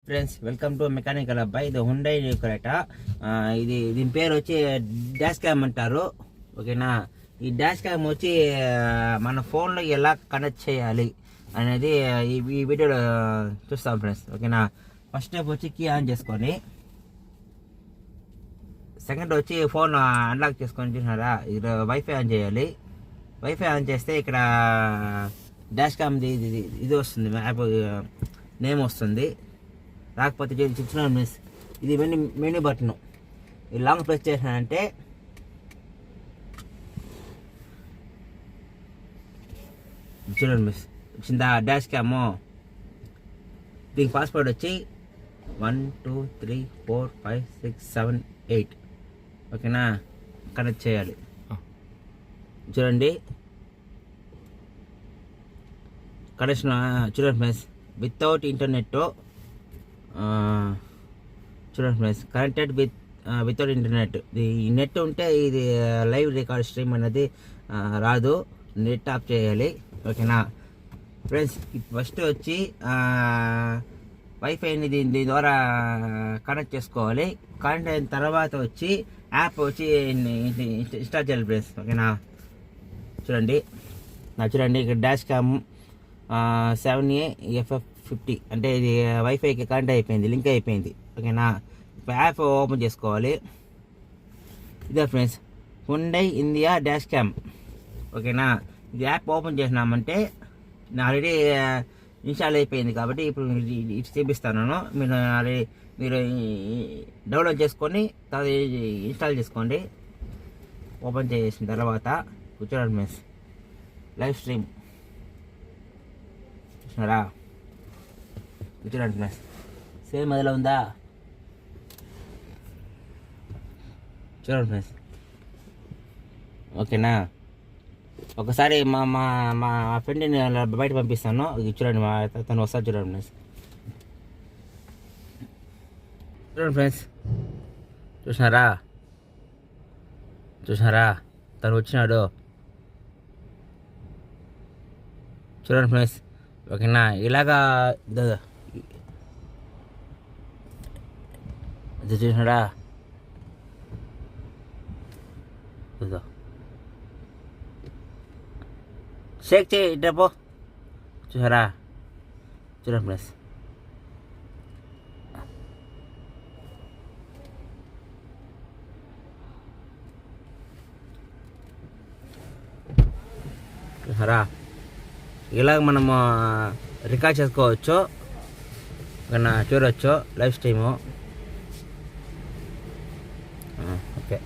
Friends welcome to mechanical అబ్బాయి. ఇది Hyundai Creta. దీని పేరు వచ్చి డాష్ క్యామ్ అంటారు. ఓకేనా, ఈ డాష్ క్యామ్ వచ్చి మన ఫోన్లో ఎలా కనెక్ట్ చేయాలి అనేది ఈ వీడియోలో చూస్తాం ఫ్రెండ్స్. ఓకేనా, ఫస్ట్ స్టెప్ వచ్చి కీ ఆన్ చేసుకొని, సెకండ్ వచ్చి ఫోన్ అన్లాక్ చేసుకొని, చూసినారా, ఇది వైఫై ఆన్ చేయాలి. వైఫై ఆన్ చేస్తే ఇక్కడ డాష్ క్యామ్ ఇది వస్తుంది, యాప్ నేమ్ వస్తుంది. రాకపోతే చూస్తున్నాను మిస్, ఇది మెనూ బటన్. ఇది లాంగ్ ప్రెస్ చేసానంటే చూడండి మిస్, వచ్చిందా డాష్ క్యామ్. దీనికి పాస్వర్డ్ వచ్చి 1 2 3 4 5 6 7 8. ఓకేనా, కనెక్ట్ చేయాలి. చూడండి కనెక్షన్ చూడండి మిస్, వితౌట్ ఇంటర్నెట్. చూడండి ఫ్రెండ్స్, కనెక్టెడ్ వితౌట్ ఇంటర్నెట్. ఈ నెట్ ఉంటే ఇది లైవ్ రికార్డ్ స్ట్రీమ్ అనేది రాదు, నెట్ ఆఫ్ చేయాలి. ఓకేనా ఫ్రెండ్స్, ఫస్ట్ వచ్చి వైఫైని దీని ద్వారా కనెక్ట్ చేసుకోవాలి. కనెక్ట్ అయిన తర్వాత వచ్చి యాప్ వచ్చి ఇన్స్టాల్ చేయాలి ఫ్రెండ్స్. ఓకేనా, చూడండి ఇక్కడ డాష్ క్యామ్ 7A FF50 అంటే ఇది వైఫైకి కనెక్ట్ అయిపోయింది, లింక్ అయిపోయింది. ఓకేనా, యాప్ ఓపెన్ చేసుకోవాలి. ఇదే friends, Hyundai India dash cam. ఓకేనా, ఇది యాప్ ఓపెన్ చేసినామంటే ఆల్రెడీ ఇన్స్టాల్ అయిపోయింది కాబట్టి ఇప్పుడు ఇది చూపిస్తాను. మీరు డౌన్లోడ్ చేసుకొని తర్వాత ఇన్స్టాల్ చేసుకోండి. ఓపెన్ చేసిన తర్వాత కూర్చోండి ఫ్రెండ్స్, లైవ్ స్ట్రీమ్ చూసినారా, చూడండి ఫ్రెండ్స్, సేమ్ అదిలో ఉందా, చూడండి ఫ్రెండ్స్. ఓకేనా, ఒకసారి మా మా మా ఫ్రెండ్ని బయట పంపిస్తాను, చూడండి, తను వస్తారు. చూడండి ఫ్రెండ్స్, చూడండి ఫ్రెండ్స్, చూసినారా తను వచ్చినాడు. చూడండి ఫ్రెండ్స్. ఓకేనా, ఇలాగా చూసినాడా, షేక్ చేయి డబ్బో. చూసారా, చూడండి ఫ్రెండ్స్, చూసారా, ఇలాగ మనము రికార్డ్ చేసుకోవచ్చు. చూడవచ్చు లైవ్ స్ట్రీము. ఓకే.